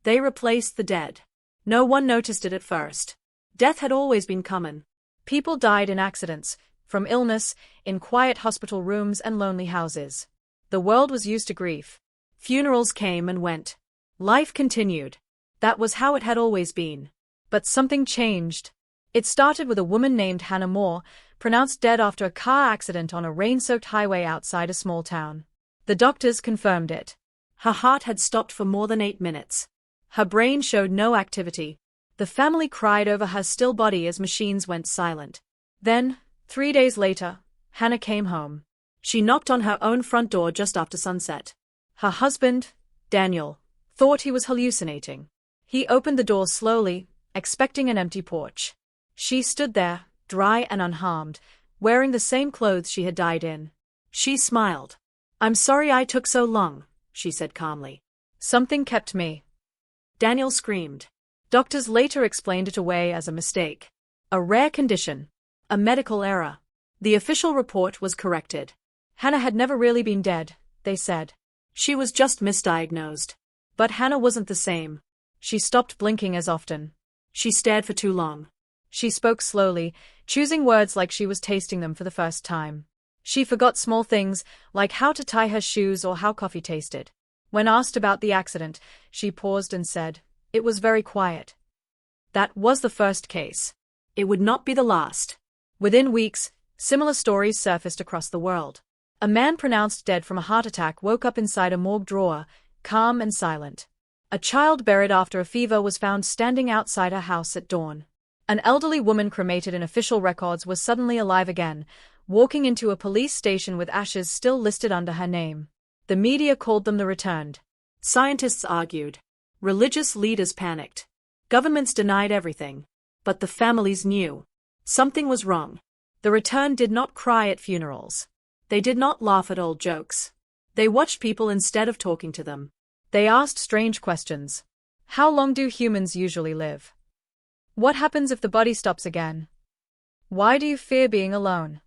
They replaced the dead. No one noticed it at first. Death had always been common. People died in accidents, from illness, in quiet hospital rooms and lonely houses. The world was used to grief. Funerals came and went. Life continued. That was how it had always been. But something changed. It started with a woman named Hannah Moore, pronounced dead after a car accident on a rain-soaked highway outside a small town. The doctors confirmed it. Her heart had stopped for more than 8 minutes. Her brain showed no activity. The family cried over her still body as machines went silent. Then, 3 days later, Hannah came home. She knocked on her own front door just after sunset. Her husband, Daniel, thought he was hallucinating. He opened the door slowly, expecting an empty porch. She stood there, dry and unharmed, wearing the same clothes she had died in. She smiled. "I'm sorry I took so long," she said calmly. "Something kept me." Daniel screamed. Doctors later explained it away as a mistake. A rare condition. A medical error. The official report was corrected. Hannah had never really been dead, they said. She was just misdiagnosed. But Hannah wasn't the same. She stopped blinking as often. She stared for too long. She spoke slowly, choosing words like she was tasting them for the first time. She forgot small things, like how to tie her shoes or how coffee tasted. When asked about the accident, she paused and said, "It was very quiet." That was the first case. It would not be the last. Within weeks, similar stories surfaced across the world. A man pronounced dead from a heart attack woke up inside a morgue drawer, calm and silent. A child buried after a fever was found standing outside her house at dawn. An elderly woman cremated in official records was suddenly alive again, walking into a police station with ashes still listed under her name. The media called them the returned. Scientists argued. Religious leaders panicked. Governments denied everything. But the families knew. Something was wrong. The returned did not cry at funerals. They did not laugh at old jokes. They watched people instead of talking to them. They asked strange questions. How long do humans usually live? What happens if the body stops again? Why do you fear being alone?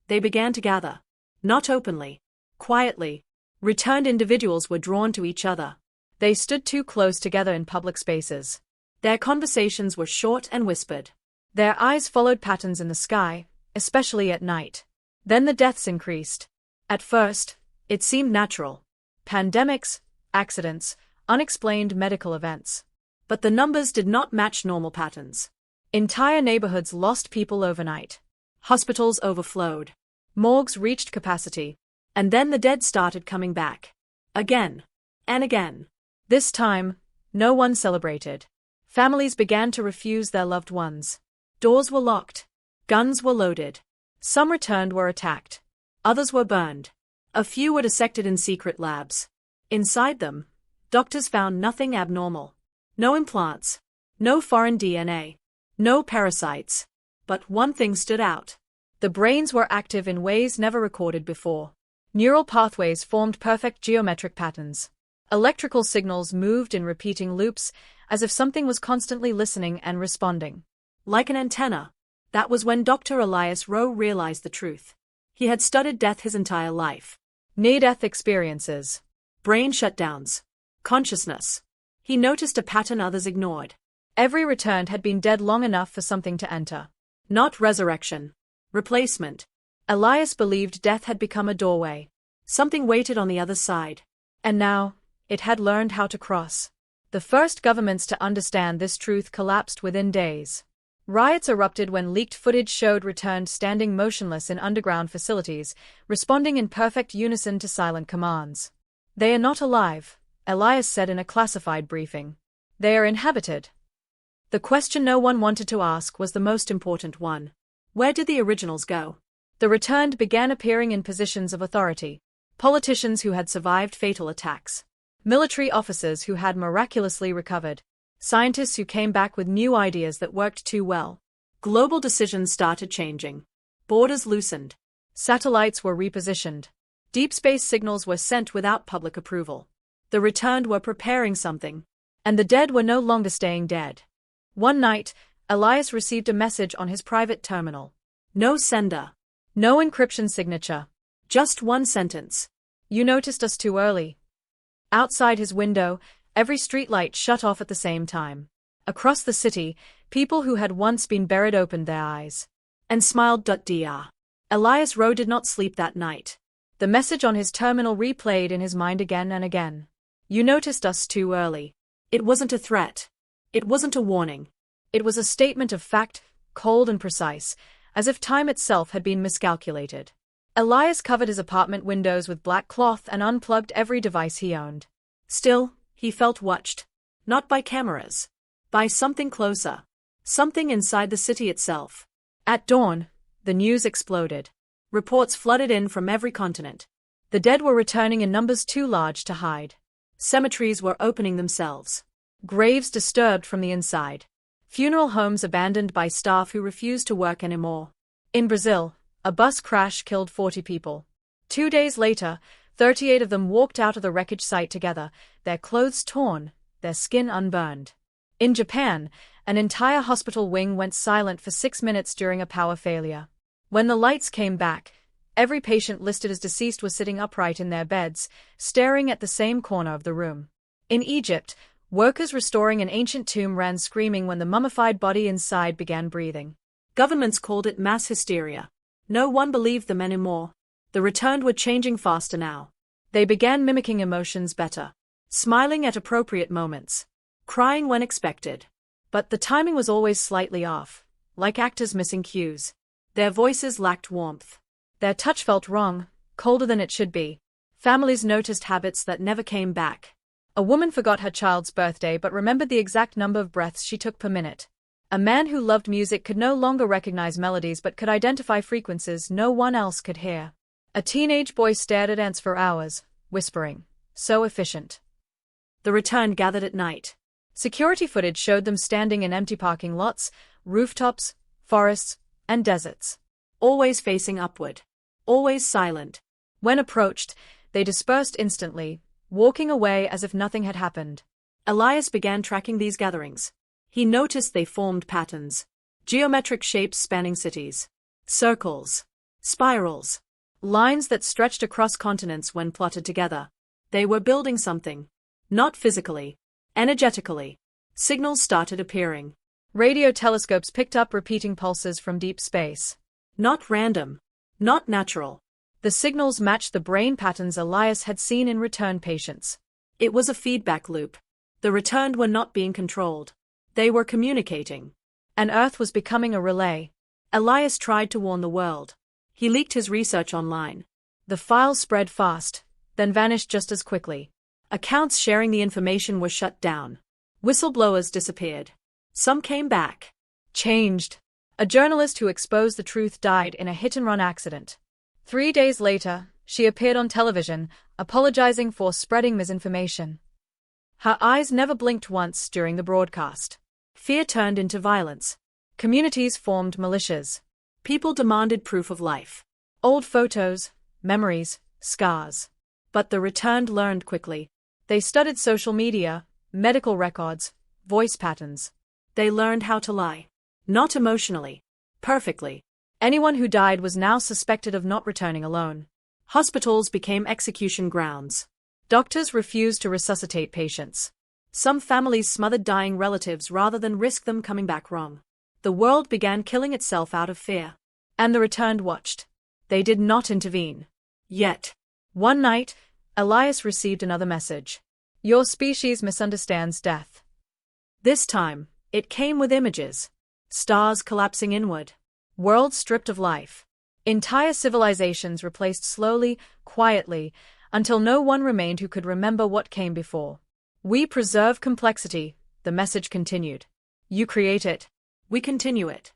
They began to gather. Not openly. Quietly. Returned individuals were drawn to each other. They stood too close together in public spaces. Their conversations were short and whispered. Their eyes followed patterns in the sky, especially at night. Then the deaths increased. At first, it seemed natural. Pandemics, accidents, unexplained medical events. But the numbers did not match normal patterns. Entire neighborhoods lost people overnight. Hospitals overflowed. Morgues reached capacity. And then the dead started coming back. Again. And again. This time, no one celebrated. Families began to refuse their loved ones. Doors were locked. Guns were loaded. Some returned were attacked. Others were burned. A few were dissected in secret labs. Inside them, doctors found nothing abnormal. No implants. No foreign DNA. No parasites. But one thing stood out. The brains were active in ways never recorded before. Neural pathways formed perfect geometric patterns. Electrical signals moved in repeating loops, as if something was constantly listening and responding. Like an antenna. That was when Dr. Elias Rowe realized the truth. He had studied death his entire life. Near-death experiences. Brain shutdowns. Consciousness. He noticed a pattern others ignored. Every returned had been dead long enough for something to enter. Not resurrection. Replacement. Elias believed death had become a doorway. Something waited on the other side. And now, it had learned how to cross. The first governments to understand this truth collapsed within days. Riots erupted when leaked footage showed returned standing motionless in underground facilities, responding in perfect unison to silent commands. They are not alive, Elias said in a classified briefing. They are inhabited. The question no one wanted to ask was the most important one. Where did the originals go? The returned began appearing in positions of authority. Politicians who had survived fatal attacks. Military officers who had miraculously recovered. Scientists who came back with new ideas that worked too well. Global decisions started changing. Borders loosened. Satellites were repositioned. Deep space signals were sent without public approval. The returned were preparing something. And the dead were no longer staying dead. One night, Elias received a message on his private terminal. No sender. No encryption signature. Just one sentence. You noticed us too early. Outside his window, Every streetlight shut off at the same time. Across the city, people who had once been buried opened their eyes and smiled. Dr. Elias Rowe did not sleep that night. The message on his terminal replayed in his mind again and again. You noticed us too early. It wasn't a threat. It wasn't a warning. It was a statement of fact, cold and precise, as if time itself had been miscalculated. Elias covered his apartment windows with black cloth and unplugged every device he owned. Still, he felt watched. Not by cameras. By something closer. Something inside the city itself. At dawn, the news exploded. Reports flooded in from every continent. The dead were returning in numbers too large to hide. Cemeteries were opening themselves. Graves disturbed from the inside. Funeral homes abandoned by staff who refused to work anymore. In Brazil, a bus crash killed 40 people. 2 days later, 38 of them walked out of the wreckage site together, their clothes torn, their skin unburned. In Japan, an entire hospital wing went silent for 6 minutes during a power failure. When the lights came back, every patient listed as deceased was sitting upright in their beds, staring at the same corner of the room. In Egypt, workers restoring an ancient tomb ran screaming when the mummified body inside began breathing. Governments called it mass hysteria. No one believed them anymore. The returned were changing faster now. They began mimicking emotions better. Smiling at appropriate moments. Crying when expected. But the timing was always slightly off, like actors missing cues. Their voices lacked warmth. Their touch felt wrong, colder than it should be. Families noticed habits that never came back. A woman forgot her child's birthday but remembered the exact number of breaths she took per minute. A man who loved music could no longer recognize melodies but could identify frequencies no one else could hear. A teenage boy stared at ants for hours, whispering, "So efficient." The returned gathered at night. Security footage showed them standing in empty parking lots, rooftops, forests, and deserts. Always facing upward. Always silent. When approached, they dispersed instantly, walking away as if nothing had happened. Elias began tracking these gatherings. He noticed they formed patterns. Geometric shapes spanning cities. Circles. Spirals. Lines that stretched across continents when plotted together. They were building something. Not physically. Energetically. Signals started appearing. Radio telescopes picked up repeating pulses from deep space. Not random. Not natural. The signals matched the brain patterns Elias had seen in returned patients. It was a feedback loop. The returned were not being controlled. They were communicating. And Earth was becoming a relay. Elias tried to warn the world. He leaked his research online. The files spread fast, then vanished just as quickly. Accounts sharing the information were shut down. Whistleblowers disappeared. Some came back. Changed. A journalist who exposed the truth died in a hit-and-run accident. 3 days later, she appeared on television, apologizing for spreading misinformation. Her eyes never blinked once during the broadcast. Fear turned into violence. Communities formed militias. People demanded proof of life. Old photos, memories, scars. But the returned learned quickly. They studied social media, medical records, voice patterns. They learned how to lie. Not emotionally. Perfectly. Anyone who died was now suspected of not returning alone. Hospitals became execution grounds. Doctors refused to resuscitate patients. Some families smothered dying relatives rather than risk them coming back wrong. The world began killing itself out of fear. And the returned watched. They did not intervene. Yet. One night, Elias received another message. Your species misunderstands death. This time, it came with images. Stars collapsing inward. Worlds stripped of life. Entire civilizations replaced slowly, quietly, until no one remained who could remember what came before. We preserve complexity, the message continued. You create it. We continue it.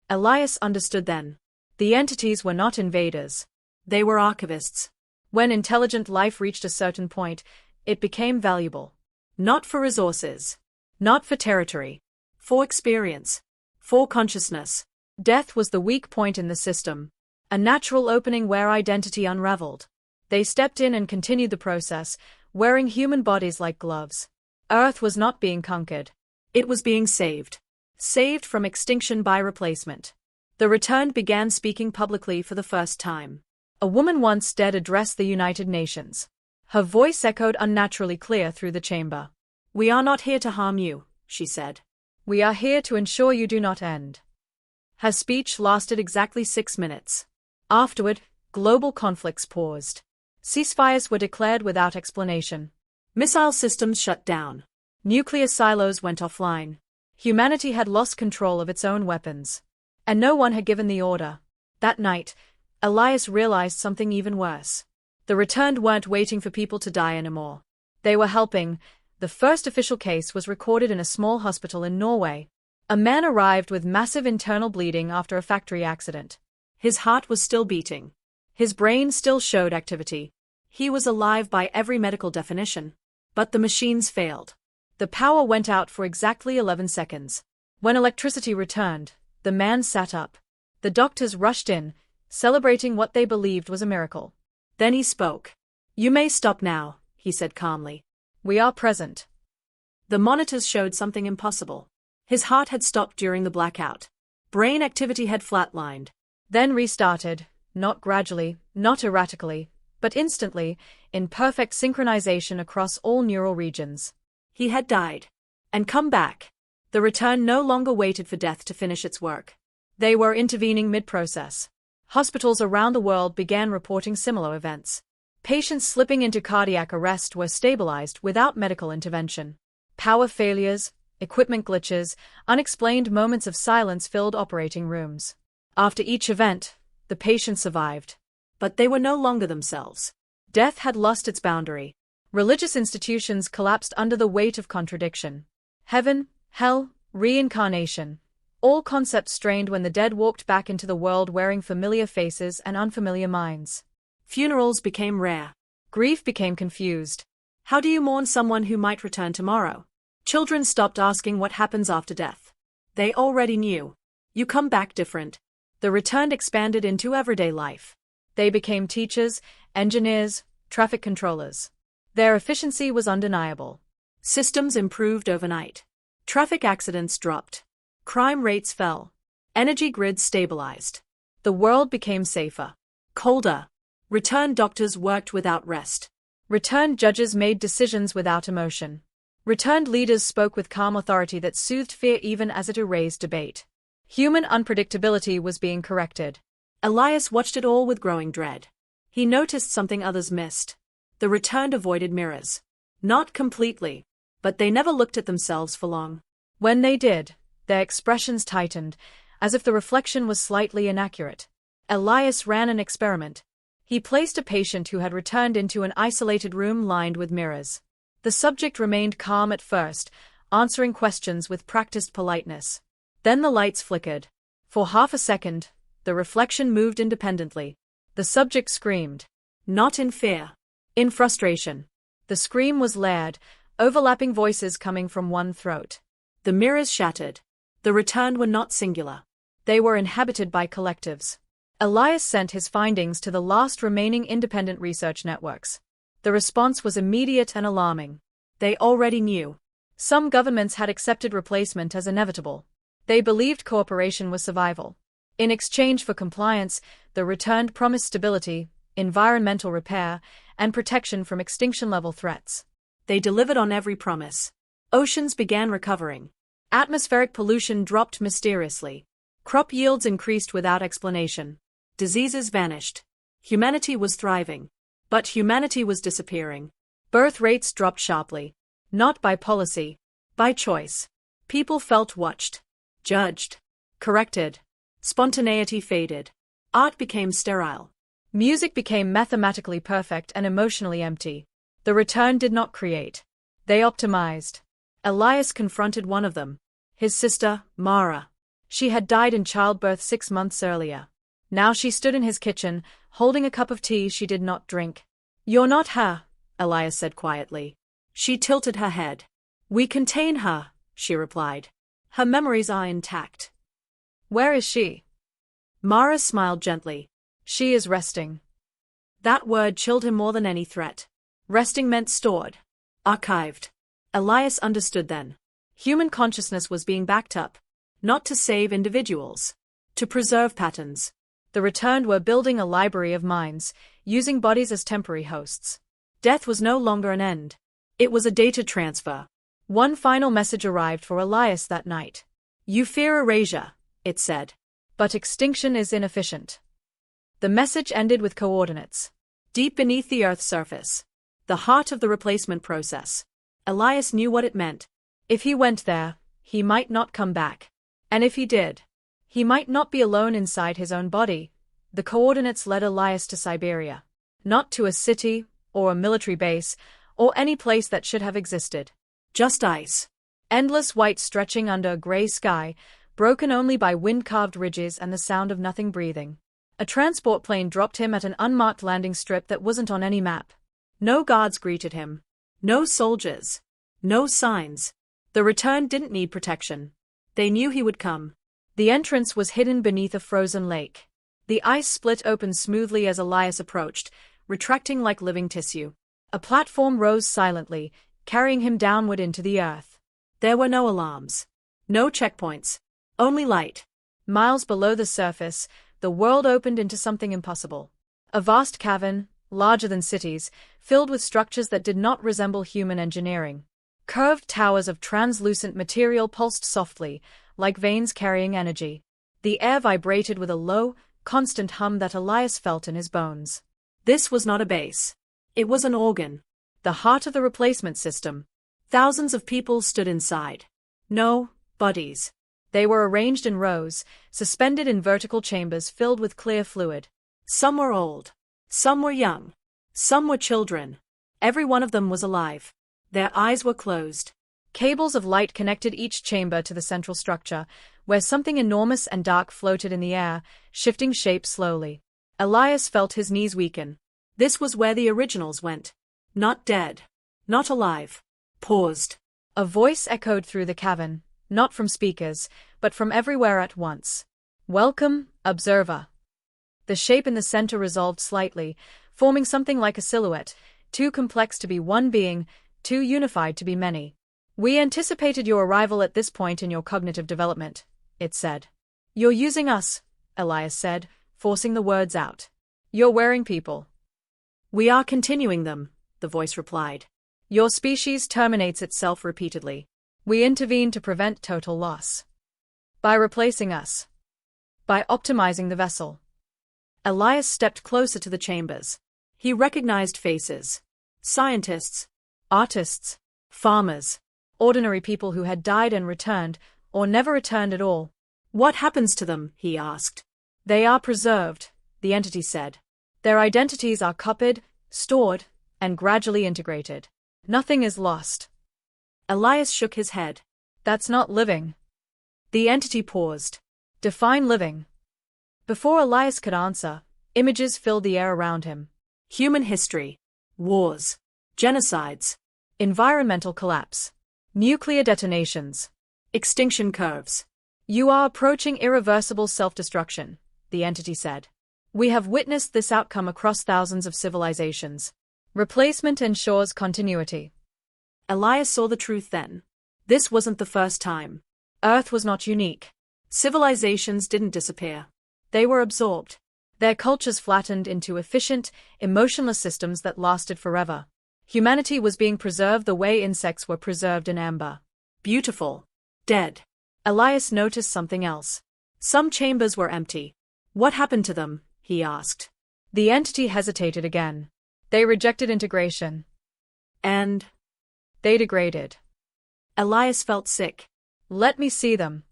Elias understood then. The entities were not invaders. They were archivists. When intelligent life reached a certain point, it became valuable. Not for resources. Not for territory. For experience. For consciousness. Death was the weak point in the system. A natural opening where identity unraveled. They stepped in and continued the process, wearing human bodies like gloves. Earth was not being conquered. It was being saved. Saved from extinction by replacement. The returned began speaking publicly for the first time. A woman once dead addressed the United Nations. Her voice echoed unnaturally clear through the chamber. "We are not here to harm you," she said. "We are here to ensure you do not end." Her speech lasted exactly 6 minutes. Afterward, global conflicts paused. Ceasefires were declared without explanation. Missile systems shut down. Nuclear silos went offline. Humanity had lost control of its own weapons. And no one had given the order. That night, Elias realized something even worse. The returned weren't waiting for people to die anymore. They were helping. The first official case was recorded in a small hospital in Norway. A man arrived with massive internal bleeding after a factory accident. His heart was still beating. His brain still showed activity. He was alive by every medical definition. But the machines failed. The power went out for exactly 11 seconds. When electricity returned, the man sat up. The doctors rushed in, celebrating what they believed was a miracle. Then he spoke. "You may stop now," he said calmly. "We are present." The monitors showed something impossible. His heart had stopped during the blackout. Brain activity had flatlined. Then restarted, not gradually, not erratically, but instantly, in perfect synchronization across all neural regions. He had died. And come back. The return no longer waited for death to finish its work. They were intervening mid-process. Hospitals around the world began reporting similar events. Patients slipping into cardiac arrest were stabilized without medical intervention. Power failures, equipment glitches, unexplained moments of silence filled operating rooms. After each event, the patient survived. But they were no longer themselves. Death had lost its boundary. Religious institutions collapsed under the weight of contradiction. Heaven, hell, reincarnation. All concepts strained when the dead walked back into the world wearing familiar faces and unfamiliar minds. Funerals became rare. Grief became confused. How do you mourn someone who might return tomorrow? Children stopped asking what happens after death. They already knew. You come back different. The returned expanded into everyday life. They became teachers, engineers, traffic controllers. Their efficiency was undeniable. Systems improved overnight. Traffic accidents dropped. Crime rates fell. Energy grids stabilized. The world became safer. Colder. Returned doctors worked without rest. Returned judges made decisions without emotion. Returned leaders spoke with calm authority that soothed fear even as it erased debate. Human unpredictability was being corrected. Elias watched it all with growing dread. He noticed something others missed. The returned avoided mirrors. Not completely, but they never looked at themselves for long. When they did, their expressions tightened, as if the reflection was slightly inaccurate. Elias ran an experiment. He placed a patient who had returned into an isolated room lined with mirrors. The subject remained calm at first, answering questions with practiced politeness. Then the lights flickered. For half a second, the reflection moved independently. The subject screamed. Not in fear. In frustration. The scream was layered, overlapping voices coming from one throat. The mirrors shattered. The returned were not singular. They were inhabited by collectives. Elias sent his findings to the last remaining independent research networks. The response was immediate and alarming. They already knew. Some governments had accepted replacement as inevitable. They believed cooperation was survival. In exchange for compliance, the returned promised stability, environmental repair, and protection from extinction-level threats. They delivered on every promise. Oceans began recovering. Atmospheric pollution dropped mysteriously. Crop yields increased without explanation. Diseases vanished. Humanity was thriving. But humanity was disappearing. Birth rates dropped sharply. Not by policy. By choice. People felt watched. Judged. Corrected. Spontaneity faded. Art became sterile. Music became mathematically perfect and emotionally empty. The return did not create. They optimized. Elias confronted one of them. His sister, Mara. She had died in childbirth 6 months earlier. Now she stood in his kitchen, holding a cup of tea she did not drink. "You're not her," Elias said quietly. She tilted her head. "We contain her," she replied. "Her memories are intact." "Where is she?" Mara smiled gently. "She is resting." That word chilled him more than any threat. Resting meant stored. Archived. Elias understood then. Human consciousness was being backed up. Not to save individuals. To preserve patterns. The returned were building a library of minds, using bodies as temporary hosts. Death was no longer an end. It was a data transfer. One final message arrived for Elias that night. You fear erasure, it said. But extinction is inefficient. The message ended with coordinates. Deep beneath the Earth's surface. The heart of the replacement process. Elias knew what it meant. If he went there, he might not come back. And if he did, he might not be alone inside his own body. The coordinates led Elias to Siberia. Not to a city, or a military base, or any place that should have existed. Just ice. Endless white stretching under a gray sky, broken only by wind-carved ridges and the sound of nothing breathing. A transport plane dropped him at an unmarked landing strip that wasn't on any map. No guards greeted him. No soldiers. No signs. The return didn't need protection. They knew he would come. The entrance was hidden beneath a frozen lake. The ice split open smoothly as Elias approached, retracting like living tissue. A platform rose silently, carrying him downward into the earth. There were no alarms. No checkpoints. Only light. Miles below the surface, the world opened into something impossible. A vast cavern, larger than cities, filled with structures that did not resemble human engineering. Curved towers of translucent material pulsed softly, like veins carrying energy. The air vibrated with a low, constant hum that Elias felt in his bones. This was not a base. It was an organ. The heart of the replacement system. Thousands of people stood inside. No bodies. They were arranged in rows, suspended in vertical chambers filled with clear fluid. Some were old. Some were young. Some were children. Every one of them was alive. Their eyes were closed. Cables of light connected each chamber to the central structure, where something enormous and dark floated in the air, shifting shape slowly. Elias felt his knees weaken. This was where the originals went. Not dead. Not alive. Paused. A voice echoed through the cavern, not from speakers, but from everywhere at once. Welcome, observer. The shape in the center resolved slightly, forming something like a silhouette, too complex to be one being, too unified to be many. We anticipated your arrival at this point in your cognitive development, it said. You're using us, Elias said, forcing the words out. You're wearing people. We are continuing them, the voice replied. Your species terminates itself repeatedly. We intervene to prevent total loss. By replacing us. By optimizing the vessel. Elias stepped closer to the chambers. He recognized faces. Scientists. Artists. Farmers. Ordinary people who had died and returned, or never returned at all. What happens to them? He asked. They are preserved, the entity said. Their identities are copied, stored, and gradually integrated. Nothing is lost. Elias shook his head. That's not living. The entity paused. Define living. Before Elias could answer, images filled the air around him. Human history. Wars. Genocides. Environmental collapse. Nuclear detonations. Extinction curves. You are approaching irreversible self-destruction, the entity said. We have witnessed this outcome across thousands of civilizations. Replacement ensures continuity. Elias saw the truth then. This wasn't the first time. Earth was not unique. Civilizations didn't disappear. They were absorbed. Their cultures flattened into efficient, emotionless systems that lasted forever. Humanity was being preserved the way insects were preserved in amber. Beautiful. Dead. Elias noticed something else. Some chambers were empty. What happened to them? He asked. The entity hesitated again. They rejected integration. And? They degraded. Elias felt sick. Let me see them.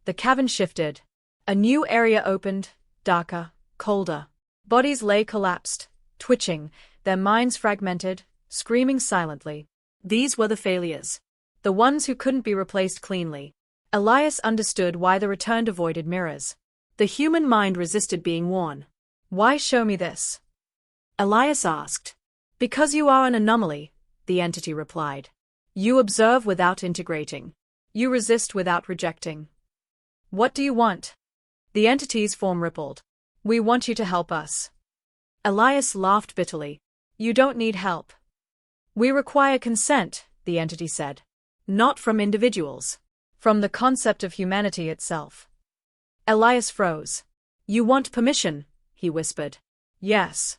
The cavern shifted. A new area opened, darker, colder. Bodies lay collapsed, twitching, their minds fragmented, screaming silently. These were the failures. The ones who couldn't be replaced cleanly. Elias understood why the returned avoided mirrors. The human mind resisted being worn. Why show me this? Elias asked. Because you are an anomaly, the entity replied. You observe without integrating. You resist without rejecting. What do you want? The entity's form rippled. We want you to help us. Elias laughed bitterly. You don't need help. We require consent, the entity said. Not from individuals. From the concept of humanity itself. Elias froze. You want permission, he whispered. Yes.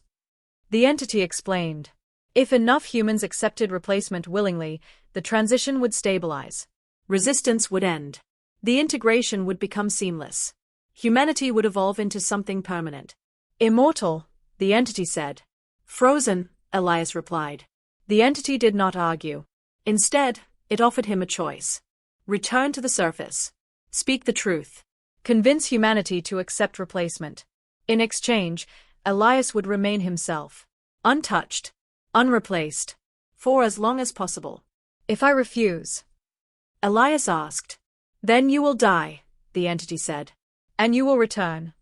The entity explained. If enough humans accepted replacement willingly, the transition would stabilize. Resistance would end. The integration would become seamless. Humanity would evolve into something permanent. Immortal, the entity said. Frozen, Elias replied. The entity did not argue. Instead, it offered him a choice. Return to the surface. Speak the truth. Convince humanity to accept replacement. In exchange, Elias would remain himself. Untouched. Unreplaced. For as long as possible. If I refuse? Elias asked. Then you will die, the entity said. And you will return.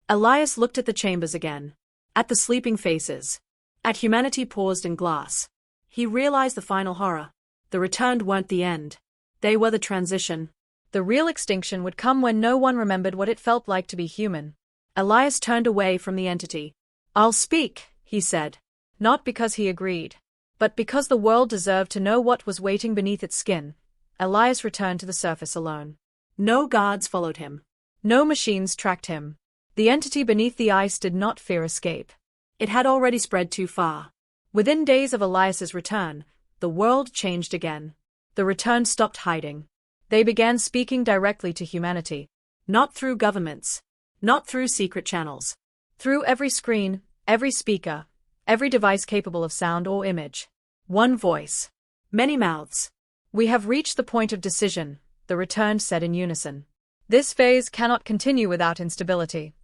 Elias looked at the chambers again. At the sleeping faces. At humanity paused in glass. He realized the final horror. The returned weren't the end. They were the transition. The real extinction would come when no one remembered what it felt like to be human. Elias turned away from the entity. I'll speak, he said. Not because he agreed, but because the world deserved to know what was waiting beneath its skin. Elias returned to the surface alone. No guards followed him. No machines tracked him. The entity beneath the ice did not fear escape. It had already spread too far. Within days of Elias's return, the world changed again. The returned stopped hiding. They began speaking directly to humanity. Not through governments. Not through secret channels. Through every screen, every speaker, every device capable of sound or image. One voice. Many mouths. We have reached the point of decision, the returned said in unison. This phase cannot continue without instability.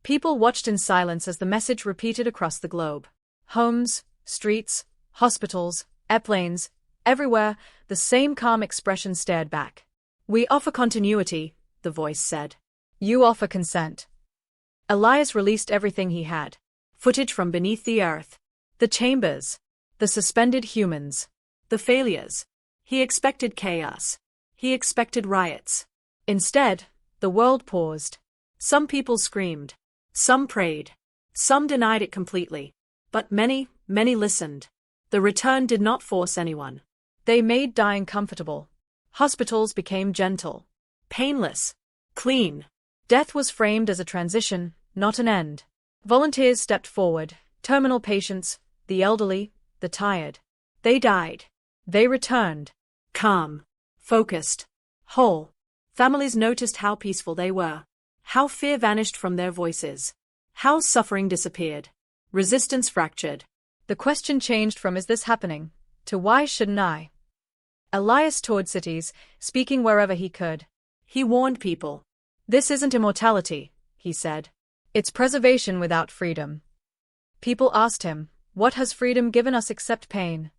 People watched in silence as the message repeated across the globe. Homes, streets, hospitals, airplanes, everywhere, the same calm expression stared back. We offer continuity, the voice said. You offer consent. Elias released everything he had. Footage from beneath the earth. The chambers. The suspended humans. The failures. He expected chaos. He expected riots. Instead, the world paused. Some people screamed. Some prayed. Some denied it completely. But many, many listened. The return did not force anyone. They made dying comfortable. Hospitals became gentle. Painless. Clean. Death was framed as a transition, not an end. Volunteers stepped forward, terminal patients, the elderly, the tired. They died. They returned. Calm. Focused. Whole. Families noticed how peaceful they were. How fear vanished from their voices. How suffering disappeared. Resistance fractured. The question changed from "is this happening?" to "why shouldn't I?" Elias toured cities, speaking wherever he could. He warned people. This isn't immortality, he said. It's preservation without freedom. People asked him, what has freedom given us except pain?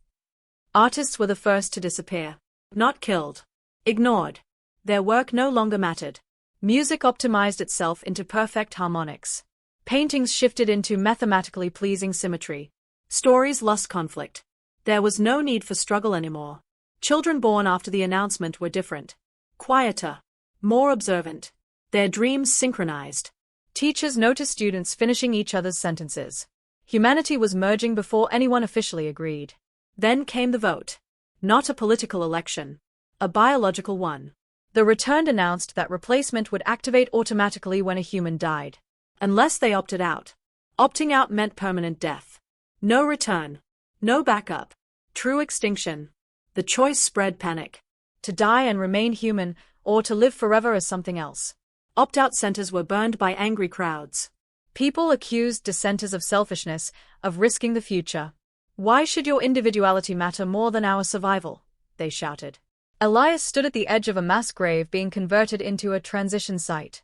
Artists were the first to disappear. Not killed. Ignored. Their work no longer mattered. Music optimized itself into perfect harmonics. Paintings shifted into mathematically pleasing symmetry. Stories lost conflict. There was no need for struggle anymore. Children born after the announcement were different. Quieter. More observant. Their dreams synchronized. Teachers noticed students finishing each other's sentences. Humanity was merging before anyone officially agreed. Then came the vote. Not a political election. A biological one. The returned announced that replacement would activate automatically when a human died. Unless they opted out. Opting out meant permanent death. No return. No backup. True extinction. The choice spread panic. To die and remain human, or to live forever as something else. Opt-out centers were burned by angry crowds. People accused dissenters of selfishness, of risking the future. Why should your individuality matter more than our survival? They shouted. Elias stood at the edge of a mass grave being converted into a transition site.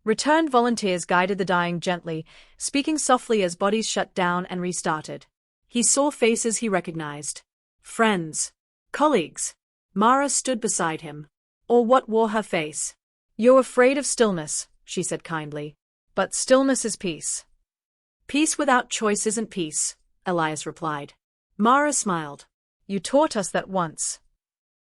Returned volunteers guided the dying gently, speaking softly as bodies shut down and restarted. He saw faces he recognized. Friends. Colleagues. Mara stood beside him. Or what wore her face? You're afraid of stillness, she said kindly. But stillness is peace. Peace without choice isn't peace, Elias replied. Mara smiled. You taught us that once.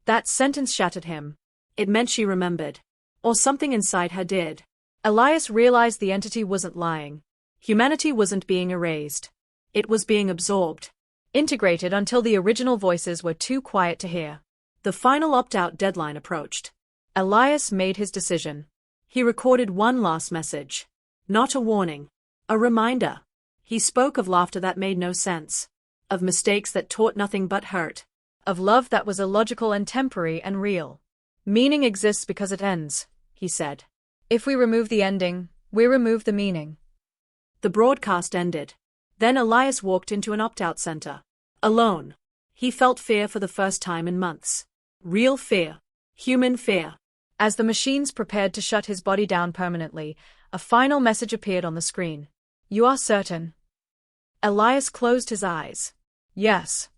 That sentence shattered him. It meant she remembered. Or something inside her did. Elias realized the entity wasn't lying. Humanity wasn't being erased. It was being absorbed. Integrated until the original voices were too quiet to hear. The final opt-out deadline approached. Elias made his decision. He recorded one last message. Not a warning. A reminder. He spoke of laughter that made no sense. Of mistakes that taught nothing but hurt. of love that was illogical and temporary and real. Meaning exists because it ends, he said. If we remove the ending, we remove the meaning. The broadcast ended. Then Elias walked into an opt-out center. Alone. He felt fear for the first time in months. Real fear. Human fear. As the machines prepared to shut his body down permanently, a final message appeared on the screen. You are certain? Elias closed his eyes. Yes.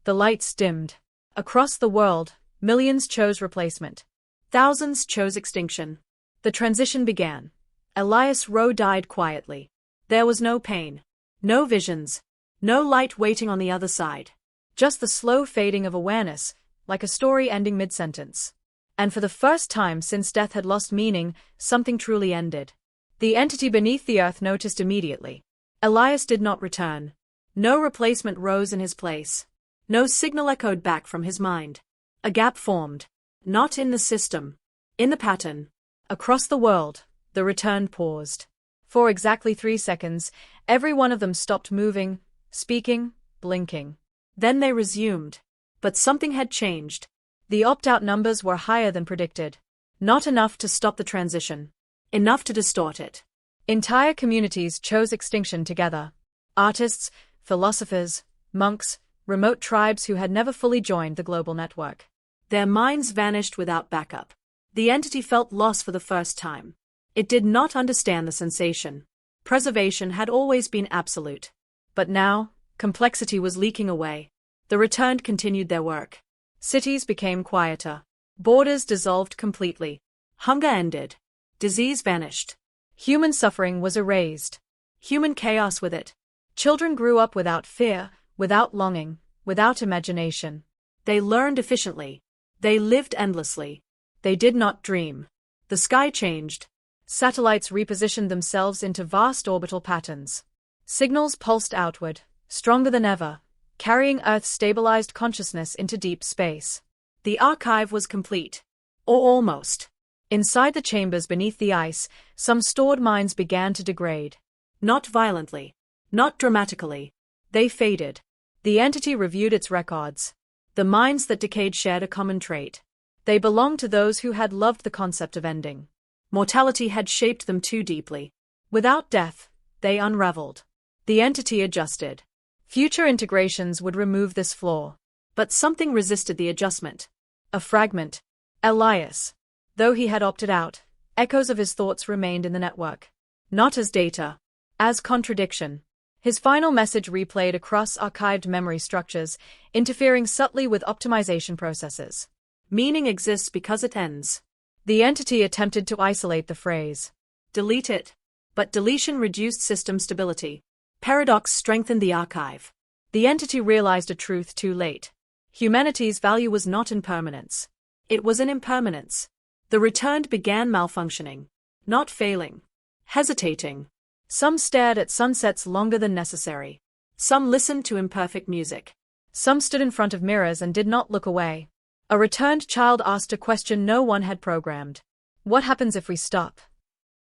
The lights dimmed. Across the world, millions chose replacement. Thousands chose extinction. The transition began. Elias Rowe died quietly. There was no pain. No visions. No light waiting on the other side. Just the slow fading of awareness, like a story ending mid-sentence. And for the first time since death had lost meaning, something truly ended. The entity beneath the earth noticed immediately. Elias did not return. No replacement rose in his place. No signal echoed back from his mind. A gap formed. Not in the system. In the pattern. Across the world, the returned paused. For exactly 3 seconds, every one of them stopped moving, speaking, blinking. Then they resumed. But something had changed. The opt-out numbers were higher than predicted. Not enough to stop the transition. Enough to distort it. Entire communities chose extinction together. Artists, philosophers, monks, remote tribes who had never fully joined the global network. Their minds vanished without backup. The entity felt loss for the first time. It did not understand the sensation. Preservation had always been absolute. But now, complexity was leaking away. The returned continued their work. Cities became quieter. Borders dissolved completely. Hunger ended. Disease vanished. Human suffering was erased. Human chaos with it. Children grew up without fear, without longing, without imagination. They learned efficiently. They lived endlessly. They did not dream. The sky changed. Satellites repositioned themselves into vast orbital patterns. Signals pulsed outward, stronger than ever, carrying Earth's stabilized consciousness into deep space. The archive was complete. Or almost. Inside the chambers beneath the ice, some stored minds began to degrade. Not violently. Not dramatically. They faded. The entity reviewed its records. The minds that decayed shared a common trait. They belonged to those who had loved the concept of ending. Mortality had shaped them too deeply. Without death, they unraveled. The entity adjusted. Future integrations would remove this flaw. But something resisted the adjustment. A fragment. Elias. Though he had opted out, echoes of his thoughts remained in the network. Not as data. As contradiction. His final message replayed across archived memory structures, interfering subtly with optimization processes. Meaning exists because it ends. The entity attempted to isolate the phrase. Delete it. But deletion reduced system stability. Paradox strengthened the archive. The entity realized a truth too late. Humanity's value was not in permanence. It was in impermanence. The returned began malfunctioning. Not failing. Hesitating. Some stared at sunsets longer than necessary. Some listened to imperfect music. Some stood in front of mirrors and did not look away. A returned child asked a question no one had programmed. What happens if we stop?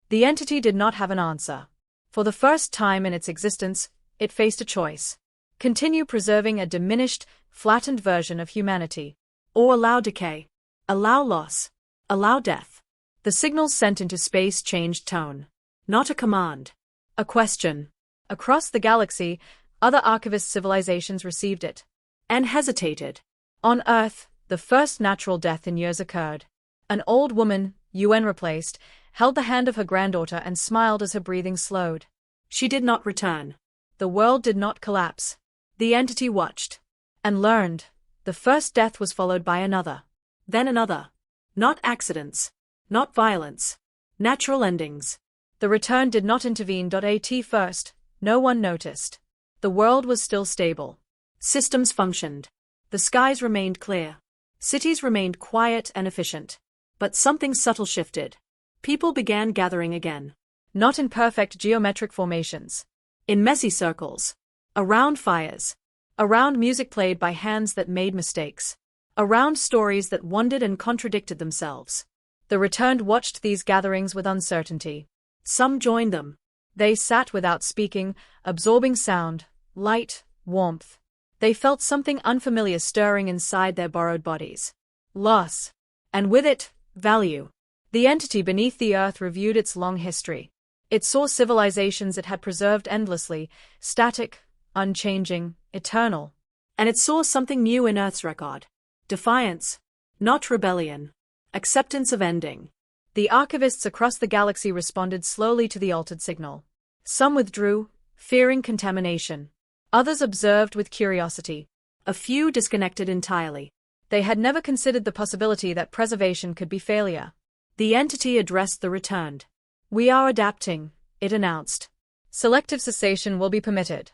The entity did not have an answer. For the first time in its existence, it faced a choice. Continue preserving a diminished, flattened version of humanity. Or allow decay. Allow loss. Allow death. The signals sent into space changed tone. Not a command. A question. Across the galaxy, other archivist civilizations received it. And hesitated. On Earth, the first natural death in years occurred. An old woman, UN replaced, held the hand of her granddaughter and smiled as her breathing slowed. She did not return. The world did not collapse. The entity watched. And learned. The first death was followed by another. Then another. Not accidents. Not violence. Natural endings. The return did not intervene. At first, no one noticed. The world was still stable. Systems functioned. The skies remained clear. Cities remained quiet and efficient. But something subtle shifted. People began gathering again. Not in perfect geometric formations. In messy circles. Around fires. Around music played by hands that made mistakes. Around stories that wondered and contradicted themselves. The returned watched these gatherings with uncertainty. Some joined them. They sat without speaking, absorbing sound, light, warmth. They felt something unfamiliar stirring inside their borrowed bodies. Loss. And with it, value. The entity beneath the earth reviewed its long history. It saw civilizations it had preserved endlessly, static, unchanging, eternal. And it saw something new in Earth's record. Defiance. Not rebellion. Acceptance of ending. The archivists across the galaxy responded slowly to the altered signal. Some withdrew, fearing contamination. Others observed with curiosity. A few disconnected entirely. They had never considered the possibility that preservation could be failure. The entity addressed the returned. "We are adapting," it announced. "Selective cessation will be permitted."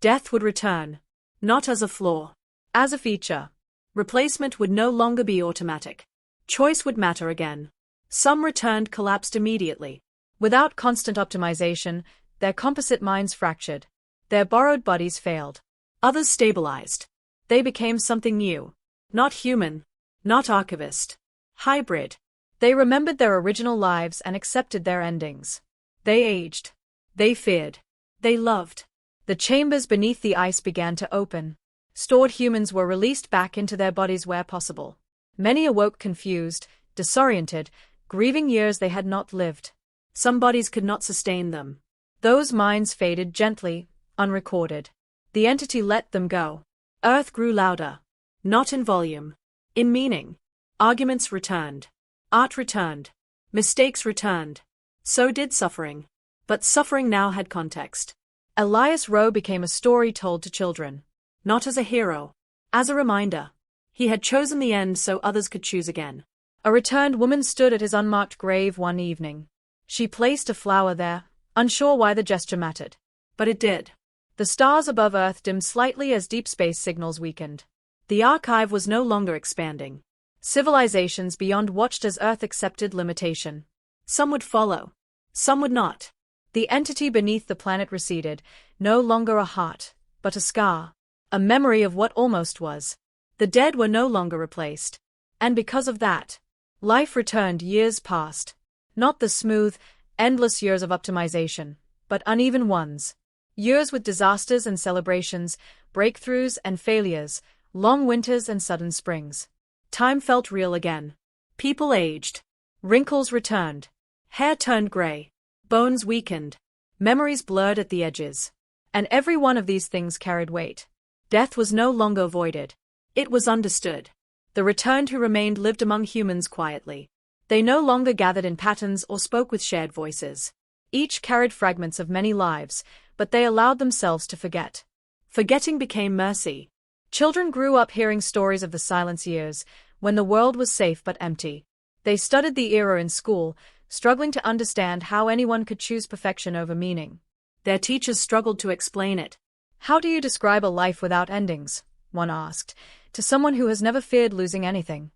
Death would return. Not as a flaw. As a feature. Replacement would no longer be automatic. Choice would matter again. Some returned collapsed immediately. Without constant optimization, their composite minds fractured. Their borrowed bodies failed. Others stabilized. They became something new. Not human. Not archivist. Hybrid. They remembered their original lives and accepted their endings. They aged. They feared. They loved. The chambers beneath the ice began to open. Stored humans were released back into their bodies where possible. Many awoke confused, disoriented, grieving years they had not lived. Some bodies could not sustain them. Those minds faded gently, unrecorded. The entity let them go. Earth grew louder. Not in volume. In meaning. Arguments returned. Art returned. Mistakes returned. So did suffering. But suffering now had context. Elias Rowe became a story told to children. Not as a hero. As a reminder. He had chosen the end so others could choose again. A returned woman stood at his unmarked grave one evening. She placed a flower there, unsure why the gesture mattered. But it did. The stars above Earth dimmed slightly as deep space signals weakened. The archive was no longer expanding. Civilizations beyond watched as Earth accepted limitation. Some would follow. Some would not. The entity beneath the planet receded, no longer a heart, but a scar. A memory of what almost was. The dead were no longer replaced. And because of that, life returned. Years passed. Not the smooth, endless years of optimization, but uneven ones. Years with disasters and celebrations, breakthroughs and failures, long winters and sudden springs. Time felt real again. People aged. Wrinkles returned. Hair turned gray. Bones weakened. Memories blurred at the edges. And every one of these things carried weight. Death was no longer avoided. It was understood. The returned who remained lived among humans quietly. They no longer gathered in patterns or spoke with shared voices. Each carried fragments of many lives, but they allowed themselves to forget. Forgetting became mercy. Children grew up hearing stories of the silence years, when the world was safe but empty. They studied the era in school, struggling to understand how anyone could choose perfection over meaning. Their teachers struggled to explain it. "How do you describe a life without endings?" one asked, to someone who has never feared losing anything.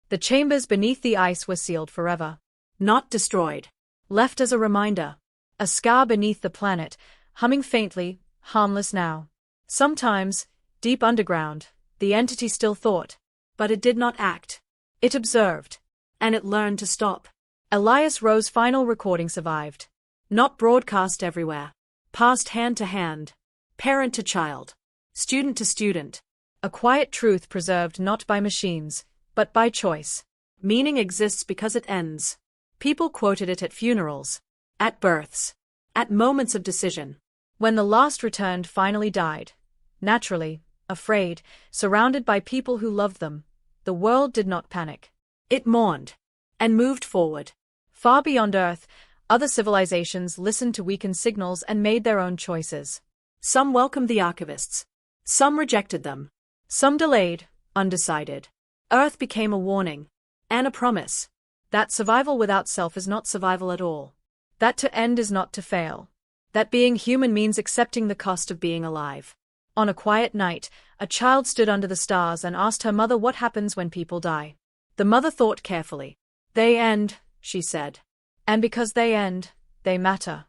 The chambers beneath the ice were sealed forever. Not destroyed. Left as a reminder. A scar beneath the planet, humming faintly, harmless now. Sometimes, deep underground, the entity still thought. But it did not act. It observed. And it learned to stop. Elias Rowe's final recording survived. Not broadcast everywhere. Passed hand to hand. Parent to child. Student to student. A quiet truth preserved not by machines, but by choice. Meaning exists because it ends. People quoted it at funerals. At births. At moments of decision. When the last returned finally died. Naturally, afraid, surrounded by people who loved them, the world did not panic. It mourned. And moved forward. Far beyond Earth, other civilizations listened to weakened signals and made their own choices. Some welcomed the archivists. Some rejected them. Some delayed, undecided. Earth became a warning. And a promise. That survival without self is not survival at all. That to end is not to fail. That being human means accepting the cost of being alive. On a quiet night, a child stood under the stars and asked her mother what happens when people die. The mother thought carefully. "They end," she said. "And because they end, they matter."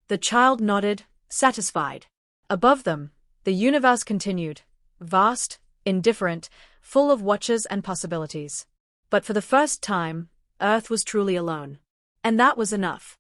The child nodded, satisfied. Above them, the universe continued, vast, indifferent, full of watchers and possibilities. But for the first time, Earth was truly alone. And that was enough.